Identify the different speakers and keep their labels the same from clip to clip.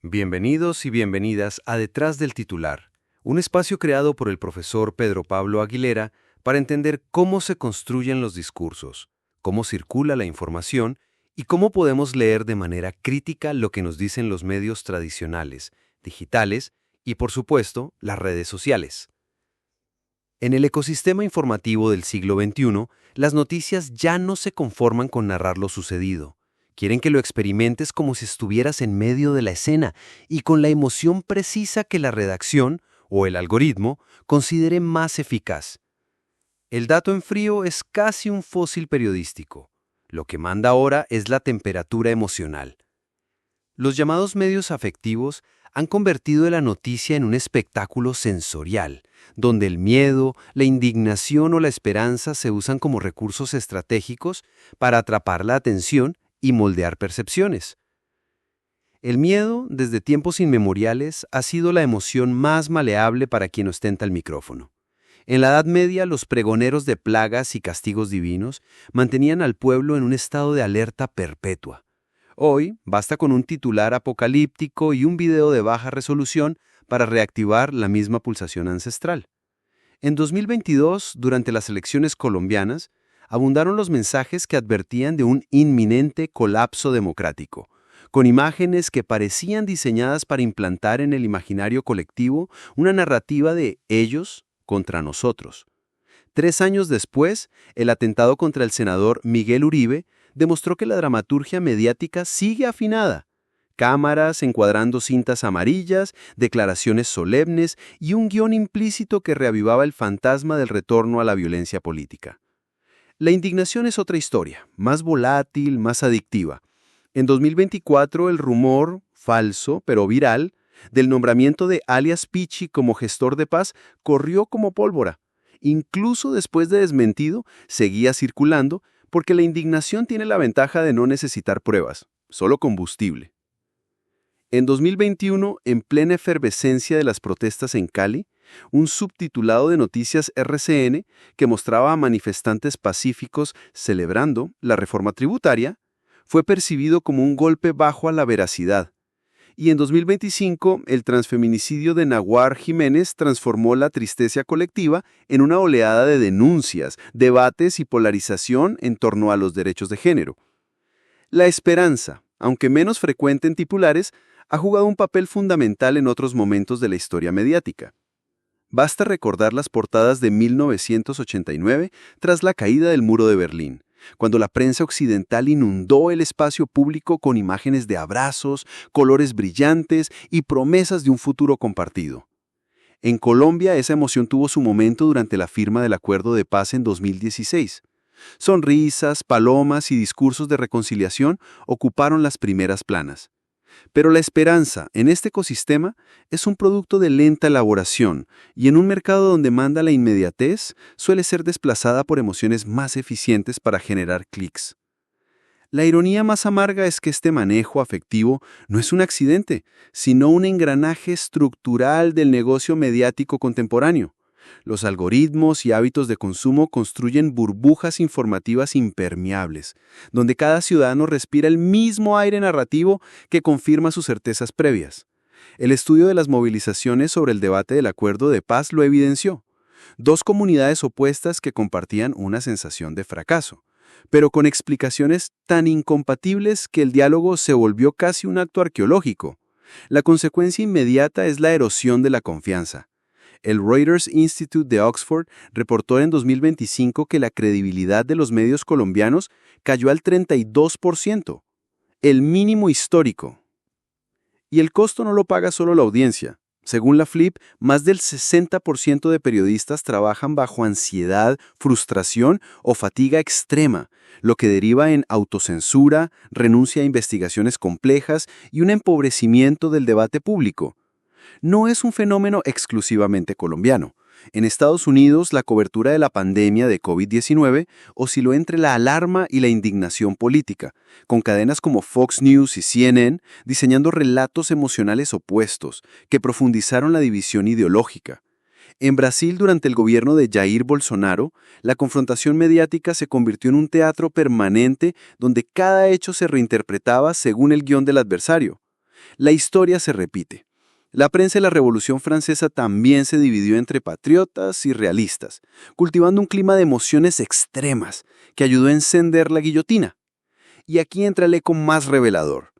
Speaker 1: Bienvenidos y bienvenidas a Detrás del Titular, un espacio creado por el profesor Pedro Pablo Aguilera para entender cómo se construyen los discursos, cómo circula la información y cómo podemos leer de manera crítica lo que nos dicen los medios tradicionales, digitales y, por supuesto, las redes sociales. En el ecosistema informativo del siglo XXI, las noticias ya no se conforman con narrar lo sucedido. Quieren que lo experimentes como si estuvieras en medio de la escena y con la emoción precisa que la redacción o el algoritmo considere más eficaz. El dato en frío es casi un fósil periodístico. Lo que manda ahora es la temperatura emocional. Los llamados medios afectivos han convertido la noticia en un espectáculo sensorial, donde el miedo, la indignación o la esperanza se usan como recursos estratégicos para atrapar la atención y moldear percepciones. El miedo, desde tiempos inmemoriales, ha sido la emoción más maleable para quien ostenta el micrófono. En la Edad Media, los pregoneros de plagas y castigos divinos mantenían al pueblo en un estado de alerta perpetua. Hoy, basta con un titular apocalíptico y un video de baja resolución para reactivar la misma pulsación ancestral. En 2022, durante las elecciones colombianas, abundaron los mensajes que advertían de un inminente colapso democrático, con imágenes que parecían diseñadas para implantar en el imaginario colectivo una narrativa de ellos contra nosotros. 3 años después, el atentado contra el senador Miguel Uribe demostró que la dramaturgia mediática sigue afinada. Cámaras encuadrando cintas amarillas, declaraciones solemnes y un guión implícito que reavivaba el fantasma del retorno a la violencia política. La indignación es otra historia, más volátil, más adictiva. En 2024, el rumor, falso pero viral, del nombramiento de alias Pichi como gestor de paz corrió como pólvora. Incluso después de desmentido, seguía circulando porque la indignación tiene la ventaja de no necesitar pruebas, solo combustible. En 2021, en plena efervescencia de las protestas en Cali, un subtitulado de Noticias RCN que mostraba a manifestantes pacíficos celebrando la reforma tributaria, fue percibido como un golpe bajo a la veracidad. Y en 2025, el transfeminicidio de Naguar Jiménez transformó la tristeza colectiva en una oleada de denuncias, debates y polarización en torno a los derechos de género. La esperanza, aunque menos frecuente en titulares, ha jugado un papel fundamental en otros momentos de la historia mediática. Basta recordar las portadas de 1989 tras la caída del muro de Berlín, cuando la prensa occidental inundó el espacio público con imágenes de abrazos, colores brillantes y promesas de un futuro compartido. En Colombia, esa emoción tuvo su momento durante la firma del Acuerdo de Paz en 2016. Sonrisas, palomas y discursos de reconciliación ocuparon las primeras planas. Pero la esperanza en este ecosistema es un producto de lenta elaboración y en un mercado donde manda la inmediatez suele ser desplazada por emociones más eficientes para generar clics. La ironía más amarga es que este manejo afectivo no es un accidente, sino un engranaje estructural del negocio mediático contemporáneo. Los algoritmos y hábitos de consumo construyen burbujas informativas impermeables, donde cada ciudadano respira el mismo aire narrativo que confirma sus certezas previas. El estudio de las movilizaciones sobre el debate del acuerdo de paz lo evidenció. 2 comunidades opuestas que compartían una sensación de fracaso, pero con explicaciones tan incompatibles que el diálogo se volvió casi un acto arqueológico. La consecuencia inmediata es la erosión de la confianza. El Reuters Institute de Oxford reportó en 2025 que la credibilidad de los medios colombianos cayó al 32%, el mínimo histórico. Y el costo no lo paga solo la audiencia. Según la Flip, más del 60% de periodistas trabajan bajo ansiedad, frustración o fatiga extrema, lo que deriva en autocensura, renuncia a investigaciones complejas y un empobrecimiento del debate público. No es un fenómeno exclusivamente colombiano. En Estados Unidos, la cobertura de la pandemia de COVID-19 osciló entre la alarma y la indignación política, con cadenas como Fox News y CNN diseñando relatos emocionales opuestos que profundizaron la división ideológica. En Brasil, durante el gobierno de Jair Bolsonaro, la confrontación mediática se convirtió en un teatro permanente donde cada hecho se reinterpretaba según el guión del adversario.
Speaker 2: La historia se repite. La prensa de la Revolución Francesa también se dividió entre patriotas y realistas, cultivando un clima de emociones extremas que ayudó a encender la guillotina. Y aquí entra el eco más revelador,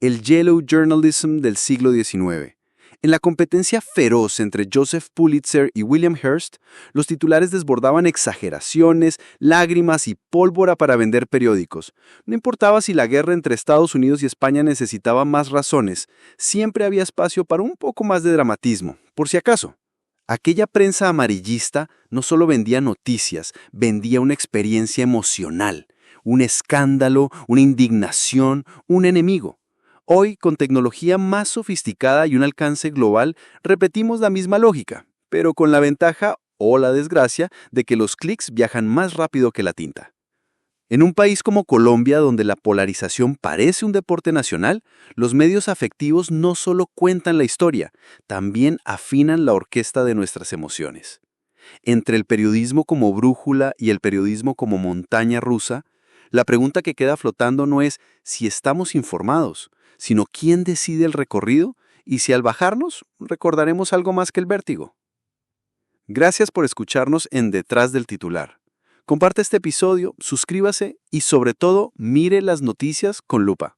Speaker 2: el Yellow Journalism del siglo XIX. En la competencia feroz entre Joseph Pulitzer y William Hearst, los titulares desbordaban exageraciones, lágrimas y pólvora para vender periódicos. No importaba si la guerra entre Estados Unidos y España necesitaba más razones, siempre había espacio para un poco más de dramatismo, por si acaso. Aquella prensa amarillista no solo vendía noticias, vendía una experiencia emocional, un escándalo, una indignación, un enemigo. Hoy, con tecnología más sofisticada y un alcance global, repetimos la misma lógica, pero con la ventaja o la desgracia de que los clics viajan más rápido que la tinta. En un país como Colombia, donde la polarización parece un deporte nacional, los medios afectivos no solo cuentan la historia, también afinan la orquesta de nuestras emociones. Entre el periodismo como brújula y el periodismo como montaña rusa, la pregunta que queda flotando no es si estamos informados, sino quién decide el recorrido y si al bajarnos recordaremos algo más que el vértigo. Gracias por escucharnos en Detrás del Titular. Comparte este episodio, suscríbase y sobre todo mire las noticias con lupa.